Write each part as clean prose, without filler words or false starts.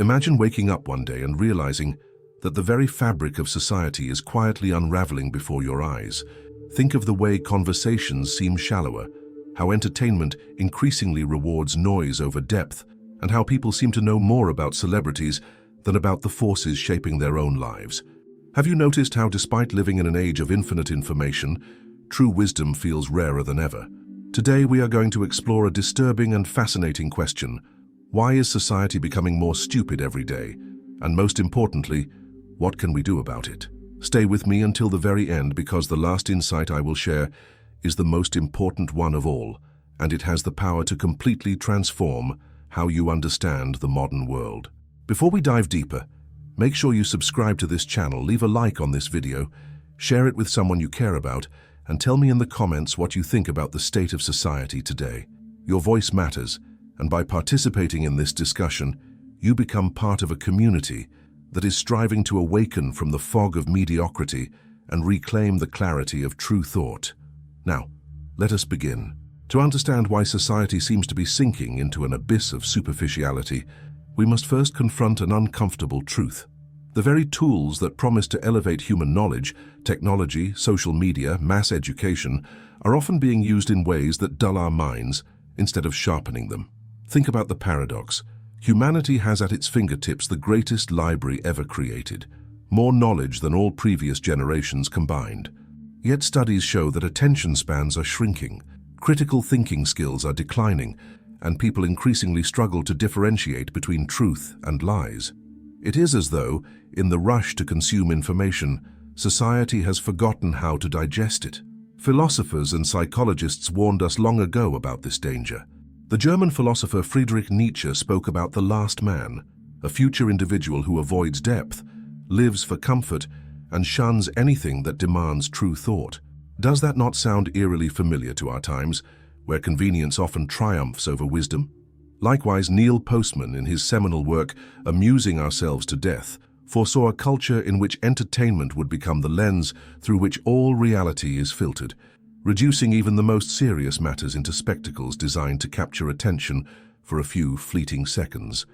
Imagine waking up one day and realizing that the very fabric of society is quietly unraveling before your eyes. Think of the way conversations seem shallower, how entertainment increasingly rewards noise over depth, and how people seem to know more about celebrities than about the forces shaping their own lives. Have you noticed how, despite living in an age of infinite information, true wisdom feels rarer than ever? Today we are going to explore a disturbing and fascinating question. Why is society becoming more stupid every day? And most importantly, what can we do about it? Stay with me until the very end, because the last insight I will share is the most important one of all, and it has the power to completely transform how you understand the modern world. Before we dive deeper, make sure you subscribe to this channel, leave a like on this video, share it with someone you care about, and tell me in the comments what you think about the state of society today. Your voice matters, and by participating in this discussion, you become part of a community that is striving to awaken from the fog of mediocrity and reclaim the clarity of true thought. Now, let us begin. To understand why society seems to be sinking into an abyss of superficiality, we must first confront an uncomfortable truth. The very tools that promise to elevate human knowledge, technology, social media, mass education, are often being used in ways that dull our minds instead of sharpening them. Think about the paradox. Humanity has at its fingertips the greatest library ever created, more knowledge than all previous generations combined. Yet studies show that attention spans are shrinking, critical thinking skills are declining, and people increasingly struggle to differentiate between truth and lies. It is as though, in the rush to consume information, society has forgotten how to digest it. Philosophers and psychologists warned us long ago about this danger. The German philosopher Friedrich Nietzsche spoke about the last man, a future individual who avoids depth, lives for comfort, and shuns anything that demands true thought. Does that not sound eerily familiar to our times, where convenience often triumphs over wisdom? Likewise, Neil Postman, in his seminal work Amusing Ourselves to Death, foresaw a culture in which entertainment would become the lens through which all reality is filtered, reducing even the most serious matters into spectacles designed to capture attention for a few fleeting seconds.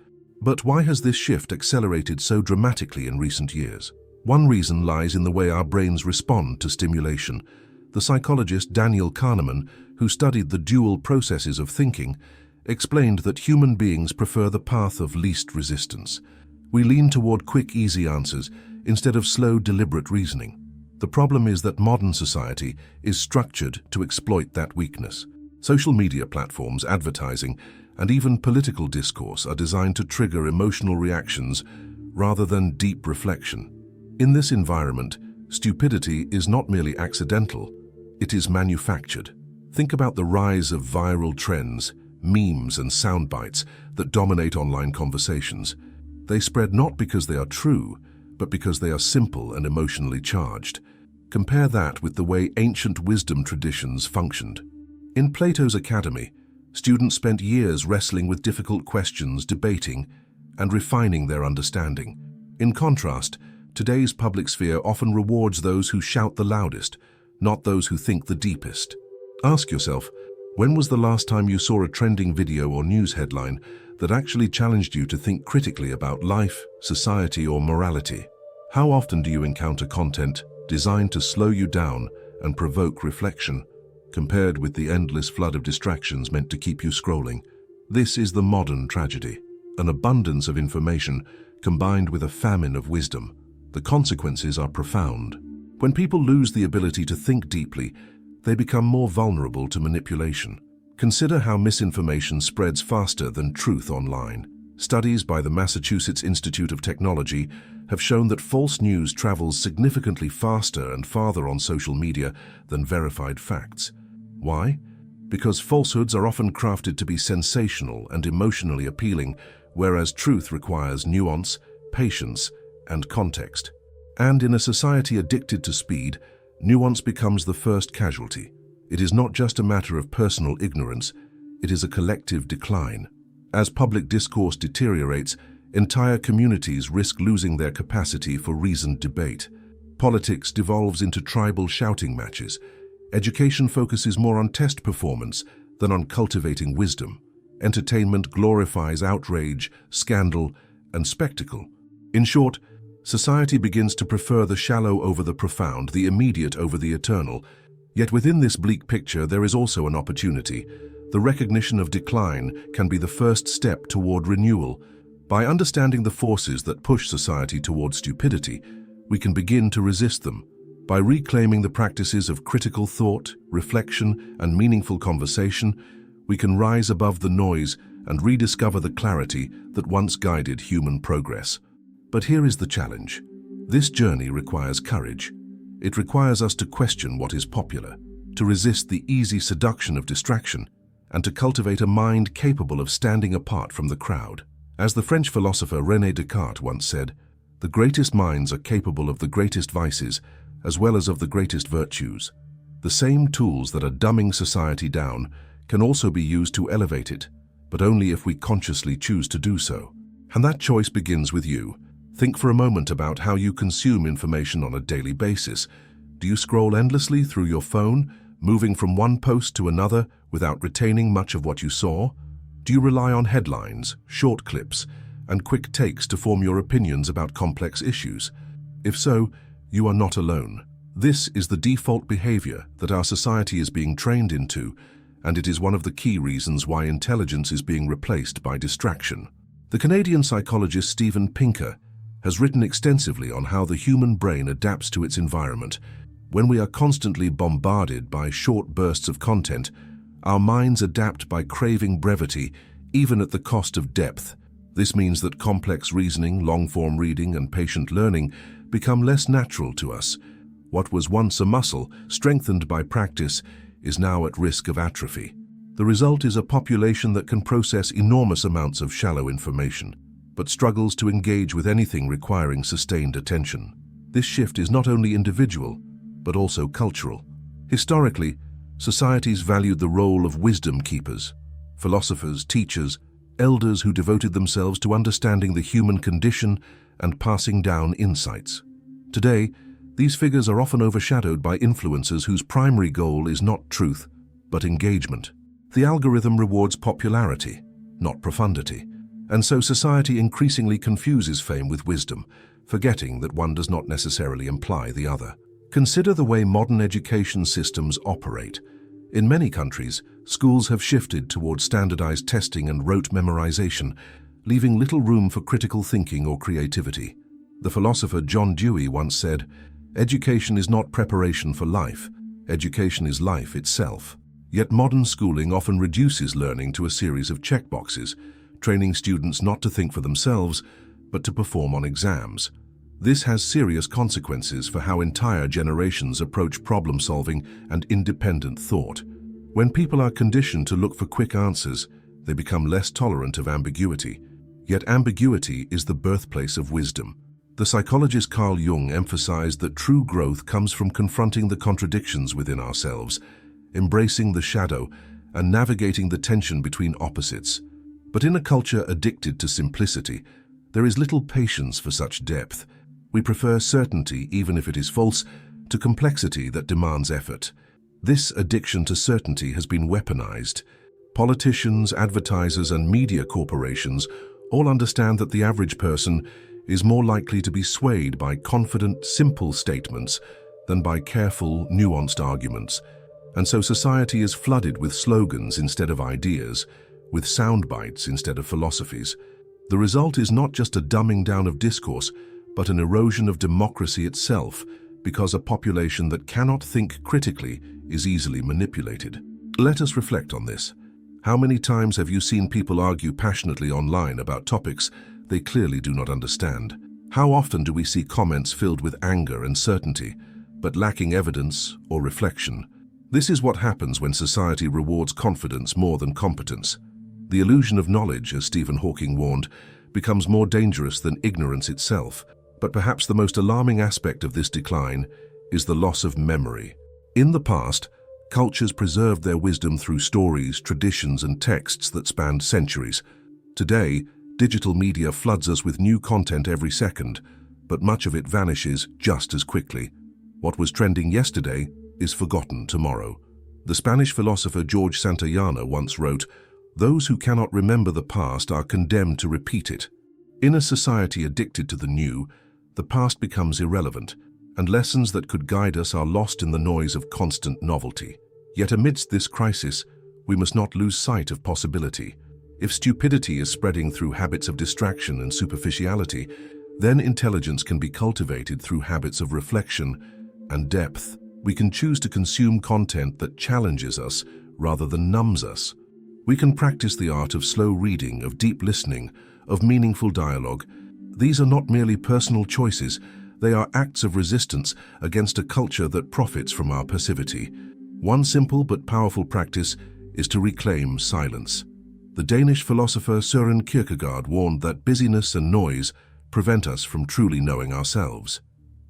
But why has this shift accelerated so dramatically in recent years? One reason lies in the way our brains respond to stimulation. The psychologist Daniel Kahneman, who studied the dual processes of thinking, explained that human beings prefer the path of least resistance. We lean toward quick, easy answers instead of slow, deliberate reasoning. The problem is that modern society is structured to exploit that weakness. Social media platforms, advertising, and even political discourse are designed to trigger emotional reactions rather than deep reflection. In this environment, stupidity is not merely accidental, it is manufactured. Think about the rise of viral trends, memes and sound bites that dominate online conversations. They spread not because they are true, but because they are simple and emotionally charged. Compare that with the way ancient wisdom traditions functioned. In Plato's Academy, students spent years wrestling with difficult questions, debating, and refining their understanding. In contrast, today's public sphere often rewards those who shout the loudest, not those who think the deepest. Ask yourself, when was the last time you saw a trending video or news headline that actually challenged you to think critically about life, society, or morality? How often do you encounter content designed to slow you down and provoke reflection, compared with the endless flood of distractions meant to keep you scrolling? This is the modern tragedy, an abundance of information combined with a famine of wisdom. The consequences are profound. When people lose the ability to think deeply, they become more vulnerable to manipulation. Consider how misinformation spreads faster than truth online. Studies by the Massachusetts Institute of Technology have shown that false news travels significantly faster and farther on social media than verified facts. Why? Because falsehoods are often crafted to be sensational and emotionally appealing, whereas truth requires nuance, patience, and context. And in a society addicted to speed, nuance becomes the first casualty. It is not just a matter of personal ignorance, it is a collective decline. As public discourse deteriorates, entire communities risk losing their capacity for reasoned debate. Politics devolves into tribal shouting matches. Education focuses more on test performance than on cultivating wisdom. Entertainment glorifies outrage, scandal, and spectacle. In short, society begins to prefer the shallow over the profound, the immediate over the eternal. Yet within this bleak picture there is also an opportunity. The recognition of decline can be the first step toward renewal. By understanding the forces that push society toward stupidity, we can begin to resist them. By reclaiming the practices of critical thought, reflection, and meaningful conversation, we can rise above the noise and rediscover the clarity that once guided human progress. But here is the challenge. This journey requires courage. It requires us to question what is popular, to resist the easy seduction of distraction, and to cultivate a mind capable of standing apart from the crowd. As the French philosopher René Descartes once said, "The greatest minds are capable of the greatest vices, as well as of the greatest virtues. The same tools that are dumbing society down can also be used to elevate it, but only if we consciously choose to do so." And that choice begins with you. Think for a moment about how you consume information on a daily basis. Do you scroll endlessly through your phone, moving from one post to another without retaining much of what you saw? Do you rely on headlines, short clips, and quick takes to form your opinions about complex issues? If so, you are not alone. This is the default behavior that our society is being trained into, and it is one of the key reasons why intelligence is being replaced by distraction. The Canadian psychologist Steven Pinker has written extensively on how the human brain adapts to its environment. When we are constantly bombarded by short bursts of content, our minds adapt by craving brevity, even at the cost of depth. This means that complex reasoning, long-form reading, and patient learning become less natural to us. What was once a muscle, strengthened by practice, is now at risk of atrophy. The result is a population that can process enormous amounts of shallow information, but struggles to engage with anything requiring sustained attention. This shift is not only individual, but also cultural. Historically, societies valued the role of wisdom keepers, philosophers, teachers, elders who devoted themselves to understanding the human condition and passing down insights. Today, these figures are often overshadowed by influencers whose primary goal is not truth, but engagement. The algorithm rewards popularity, not profundity, and so society increasingly confuses fame with wisdom, forgetting that one does not necessarily imply the other. Consider the way modern education systems operate. In many countries, schools have shifted toward standardized testing and rote memorization, leaving little room for critical thinking or creativity. The philosopher John Dewey once said, "Education is not preparation for life. Education is life itself." Yet modern schooling often reduces learning to a series of checkboxes, training students not to think for themselves, but to perform on exams. This has serious consequences for how entire generations approach problem-solving and independent thought. When people are conditioned to look for quick answers, they become less tolerant of ambiguity. Yet ambiguity is the birthplace of wisdom. The psychologist Carl Jung emphasized that true growth comes from confronting the contradictions within ourselves, embracing the shadow, and navigating the tension between opposites. But in a culture addicted to simplicity, there is little patience for such depth. We prefer certainty, even if it is false, to complexity that demands effort. This addiction to certainty has been weaponized. Politicians, advertisers, and media corporations all understand that the average person is more likely to be swayed by confident, simple statements than by careful, nuanced arguments. And so society is flooded with slogans instead of ideas, with sound bites instead of philosophies. The result is not just a dumbing down of discourse, but an erosion of democracy itself, because a population that cannot think critically is easily manipulated. Let us reflect on this. How many times have you seen people argue passionately online about topics they clearly do not understand? How often do we see comments filled with anger and certainty, but lacking evidence or reflection? This is what happens when society rewards confidence more than competence. The illusion of knowledge, as Stephen Hawking warned, becomes more dangerous than ignorance itself. But perhaps the most alarming aspect of this decline is the loss of memory. In the past, cultures preserved their wisdom through stories, traditions, and texts that spanned centuries. Today, digital media floods us with new content every second, but much of it vanishes just as quickly. What was trending yesterday is forgotten tomorrow. The Spanish philosopher George Santayana once wrote, "Those who cannot remember the past are condemned to repeat it." In a society addicted to the new, the past becomes irrelevant, and lessons that could guide us are lost in the noise of constant novelty. Yet amidst this crisis, we must not lose sight of possibility. If stupidity is spreading through habits of distraction and superficiality, then intelligence can be cultivated through habits of reflection and depth. We can choose to consume content that challenges us rather than numbs us. We can practice the art of slow reading, of deep listening, of meaningful dialogue. These are not merely personal choices, they are acts of resistance against a culture that profits from our passivity. One simple but powerful practice is to reclaim silence. The Danish philosopher Søren Kierkegaard warned that busyness and noise prevent us from truly knowing ourselves.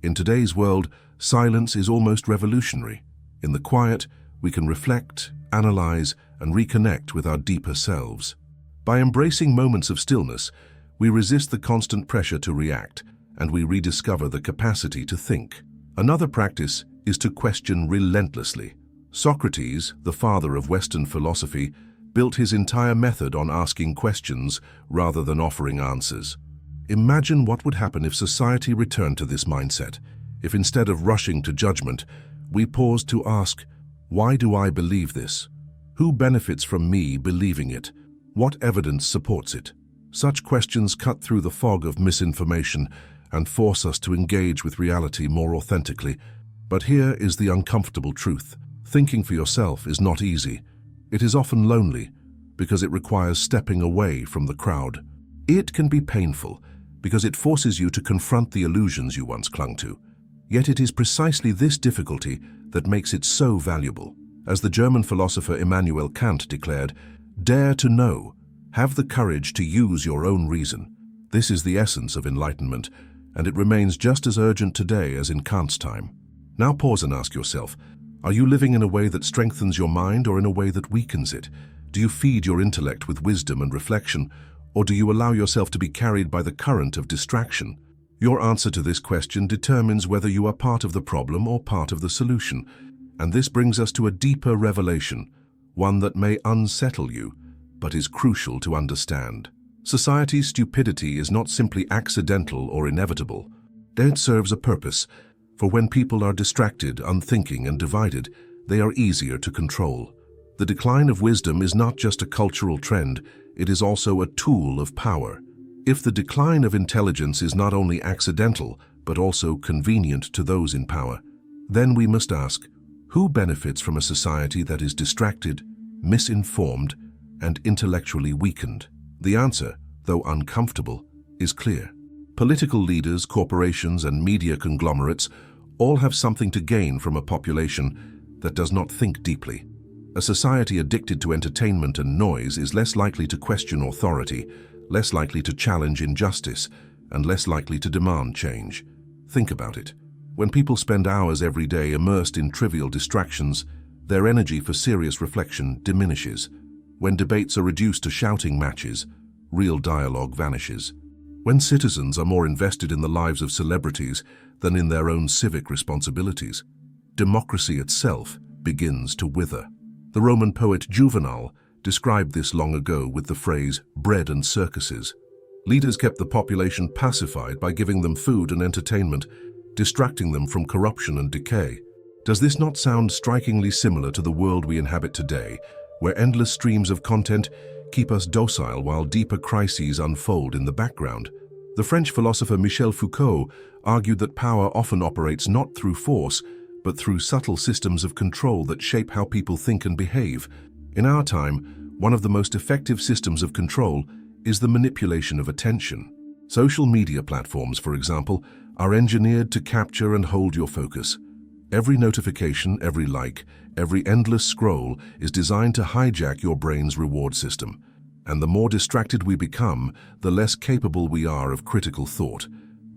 In today's world, silence is almost revolutionary. In the quiet, we can reflect, analyze, and reconnect with our deeper selves. By embracing moments of stillness, we resist the constant pressure to react, and we rediscover the capacity to think. Another practice is to question relentlessly. Socrates, the father of Western philosophy, built his entire method on asking questions rather than offering answers. Imagine what would happen if society returned to this mindset, if instead of rushing to judgment, we paused to ask, why do I believe this? Who benefits from me believing it? What evidence supports it? Such questions cut through the fog of misinformation and force us to engage with reality more authentically. But here is the uncomfortable truth. Thinking for yourself is not easy. It is often lonely because it requires stepping away from the crowd. It can be painful because it forces you to confront the illusions you once clung to. Yet it is precisely this difficulty that makes it so valuable. As the German philosopher Immanuel Kant declared, "Dare to know. Have the courage to use your own reason." This is the essence of enlightenment, and it remains just as urgent today as in Kant's time. Now pause and ask yourself, are you living in a way that strengthens your mind or in a way that weakens it? Do you feed your intellect with wisdom and reflection, or do you allow yourself to be carried by the current of distraction? Your answer to this question determines whether you are part of the problem or part of the solution. And this brings us to a deeper revelation, one that may unsettle you, but is crucial to understand. Society's stupidity is not simply accidental or inevitable. It serves a purpose, for when people are distracted, unthinking, and divided, they are easier to control. The decline of wisdom is not just a cultural trend, it is also a tool of power. If the decline of intelligence is not only accidental, but also convenient to those in power, then we must ask, who benefits from a society that is distracted, misinformed, and intellectually weakened? The answer, though uncomfortable, is clear. Political leaders, corporations, and media conglomerates all have something to gain from a population that does not think deeply. A society addicted to entertainment and noise is less likely to question authority, less likely to challenge injustice, and less likely to demand change. Think about it. When people spend hours every day immersed in trivial distractions, their energy for serious reflection diminishes. When debates are reduced to shouting matches, real dialogue vanishes. When citizens are more invested in the lives of celebrities than in their own civic responsibilities, democracy itself begins to wither. The Roman poet Juvenal described this long ago with the phrase bread and circuses. Leaders kept the population pacified by giving them food and entertainment, distracting them from corruption and decay. Does this not sound strikingly similar to the world we inhabit today, where endless streams of content keep us docile while deeper crises unfold in the background? The French philosopher Michel Foucault argued that power often operates not through force, but through subtle systems of control that shape how people think and behave. In our time, one of the most effective systems of control is the manipulation of attention. Social media platforms, for example, are engineered to capture and hold your focus. Every notification, every like, every endless scroll is designed to hijack your brain's reward system. And the more distracted we become, the less capable we are of critical thought.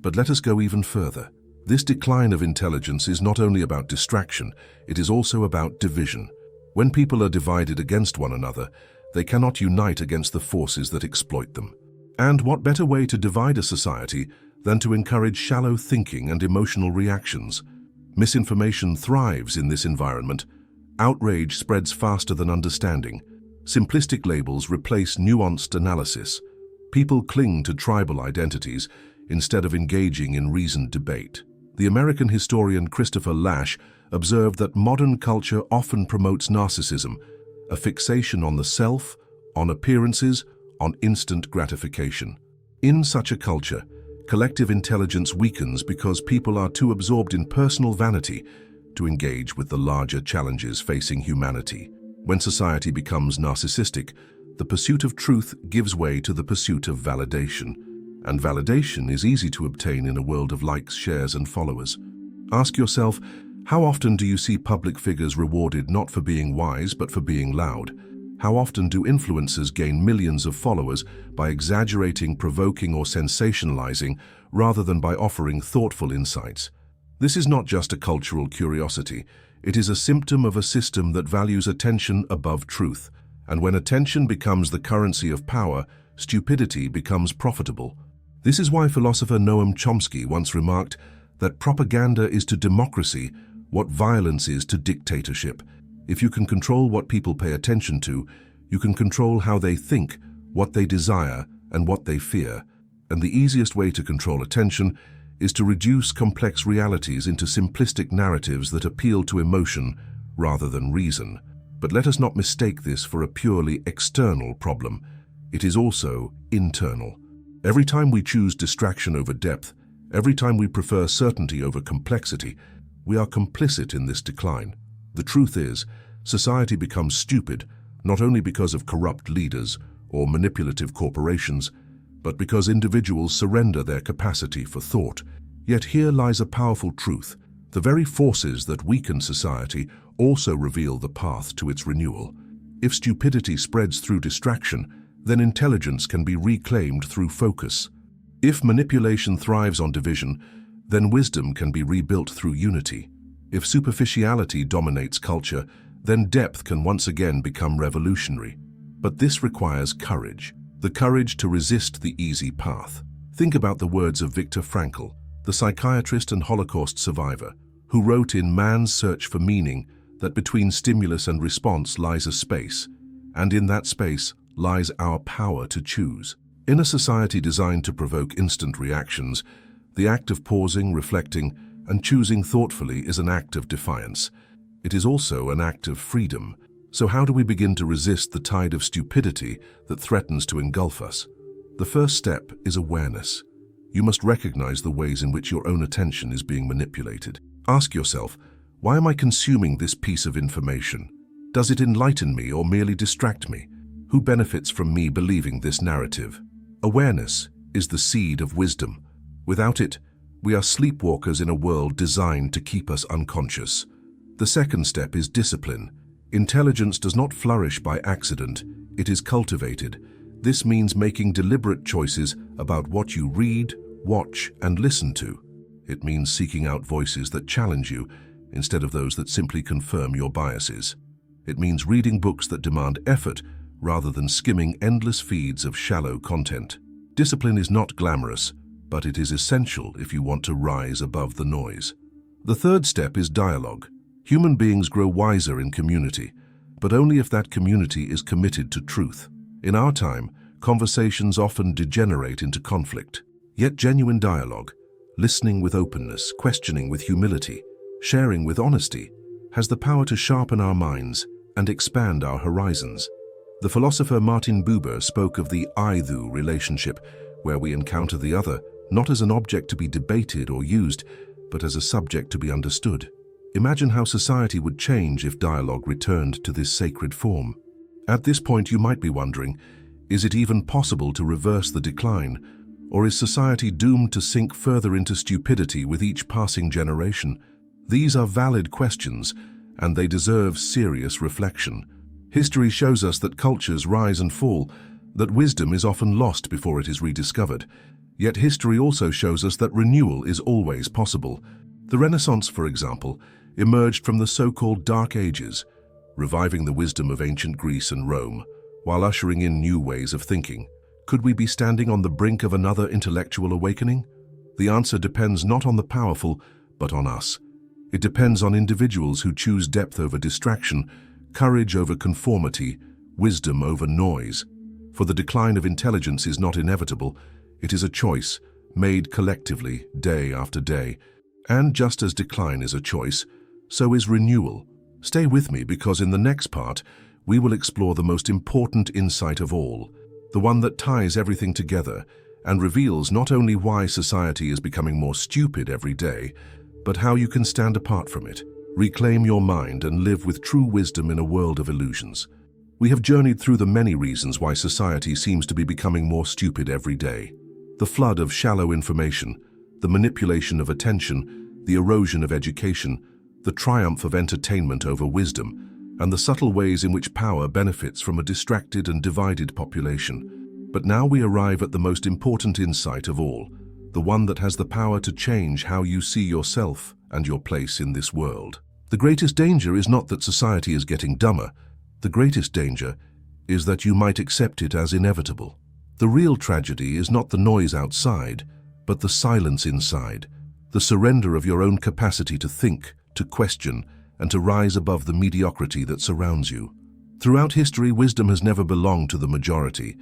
But let us go even further. This decline of intelligence is not only about distraction, it is also about division. When people are divided against one another, they cannot unite against the forces that exploit them. And what better way to divide a society than to encourage shallow thinking and emotional reactions? Misinformation thrives in this environment. Outrage spreads faster than understanding. Simplistic labels replace nuanced analysis. People cling to tribal identities instead of engaging in reasoned debate. The American historian Christopher Lasch observed that modern culture often promotes narcissism, a fixation on the self, on appearances, on instant gratification. In such a culture, collective intelligence weakens because people are too absorbed in personal vanity to engage with the larger challenges facing humanity. When society becomes narcissistic, the pursuit of truth gives way to the pursuit of validation. And validation is easy to obtain in a world of likes, shares, and followers. Ask yourself, how often do you see public figures rewarded not for being wise but for being loud? How often do influencers gain millions of followers by exaggerating, provoking, or sensationalizing rather than by offering thoughtful insights? This is not just a cultural curiosity. It is a symptom of a system that values attention above truth. And when attention becomes the currency of power, stupidity becomes profitable. This is why philosopher Noam Chomsky once remarked that propaganda is to democracy what violence is to dictatorship. If you can control what people pay attention to, you can control how they think, what they desire, and what they fear. And the easiest way to control attention is to reduce complex realities into simplistic narratives that appeal to emotion rather than reason. But let us not mistake this for a purely external problem. It is also internal. Every time we choose distraction over depth, every time we prefer certainty over complexity, we are complicit in this decline. The truth is, society becomes stupid not only because of corrupt leaders or manipulative corporations, but because individuals surrender their capacity for thought. Yet here lies a powerful truth. The very forces that weaken society also reveal the path to its renewal. If stupidity spreads through distraction, then intelligence can be reclaimed through focus. If manipulation thrives on division, then wisdom can be rebuilt through unity. If superficiality dominates culture, then depth can once again become revolutionary. But this requires courage, the courage to resist the easy path. Think about the words of Viktor Frankl, the psychiatrist and Holocaust survivor, who wrote in Man's Search for Meaning that between stimulus and response lies a space, and in that space lies our power to choose. In a society designed to provoke instant reactions, the act of pausing, reflecting, and choosing thoughtfully is an act of defiance. It is also an act of freedom. So how do we begin to resist the tide of stupidity that threatens to engulf us? The first step is awareness. You must recognize the ways in which your own attention is being manipulated. Ask yourself, why am I consuming this piece of information? Does it enlighten me or merely distract me? Who benefits from me believing this narrative? Awareness is the seed of wisdom. Without it, we are sleepwalkers in a world designed to keep us unconscious. The second step is discipline. Intelligence does not flourish by accident, it is cultivated. This means making deliberate choices about what you read, watch, and listen to. It means seeking out voices that challenge you instead of those that simply confirm your biases. It means reading books that demand effort rather than skimming endless feeds of shallow content. Discipline is not glamorous, but it is essential if you want to rise above the noise. The third step is dialogue. Human beings grow wiser in community, but only if that community is committed to truth. In our time, conversations often degenerate into conflict. Yet genuine dialogue, listening with openness, questioning with humility, sharing with honesty, has the power to sharpen our minds and expand our horizons. The philosopher Martin Buber spoke of the I-thou relationship, where we encounter the other not as an object to be debated or used, but as a subject to be understood. Imagine how society would change if dialogue returned to this sacred form. At this point, you might be wondering, is it even possible to reverse the decline? Or is society doomed to sink further into stupidity with each passing generation? These are valid questions, and they deserve serious reflection. History shows us that cultures rise and fall, that wisdom is often lost before it is rediscovered. Yet history also shows us that renewal is always possible. The Renaissance, for example, emerged from the so-called Dark Ages, reviving the wisdom of ancient Greece and Rome, while ushering in new ways of thinking. Could we be standing on the brink of another intellectual awakening? The answer depends not on the powerful, but on us. It depends on individuals who choose depth over distraction, courage over conformity, wisdom over noise. For the decline of intelligence is not inevitable, it is a choice, made collectively, day after day. And just as decline is a choice, so is renewal. Stay with me because in the next part, we will explore the most important insight of all, the one that ties everything together and reveals not only why society is becoming more stupid every day, but how you can stand apart from it, reclaim your mind and live with true wisdom in a world of illusions. We have journeyed through the many reasons why society seems to be becoming more stupid every day. The flood of shallow information, the manipulation of attention, the erosion of education, the triumph of entertainment over wisdom, and the subtle ways in which power benefits from a distracted and divided population. But now we arrive at the most important insight of all, the one that has the power to change how you see yourself and your place in this world. The greatest danger is not that society is getting dumber. The greatest danger is that you might accept it as inevitable. The real tragedy is not the noise outside, but the silence inside, the surrender of your own capacity to think, to question, and to rise above the mediocrity that surrounds you. Throughout history, wisdom has never belonged to the majority.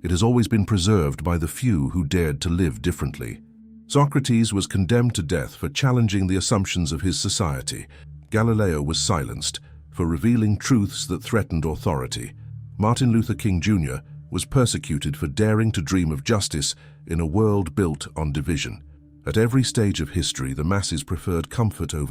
It has always been preserved by the few who dared to live differently. Socrates was condemned to death for challenging the assumptions of his society. Galileo was silenced for revealing truths that threatened authority. Martin Luther King Jr. was persecuted for daring to dream of justice in a world built on division. At every stage of history, the masses preferred comfort over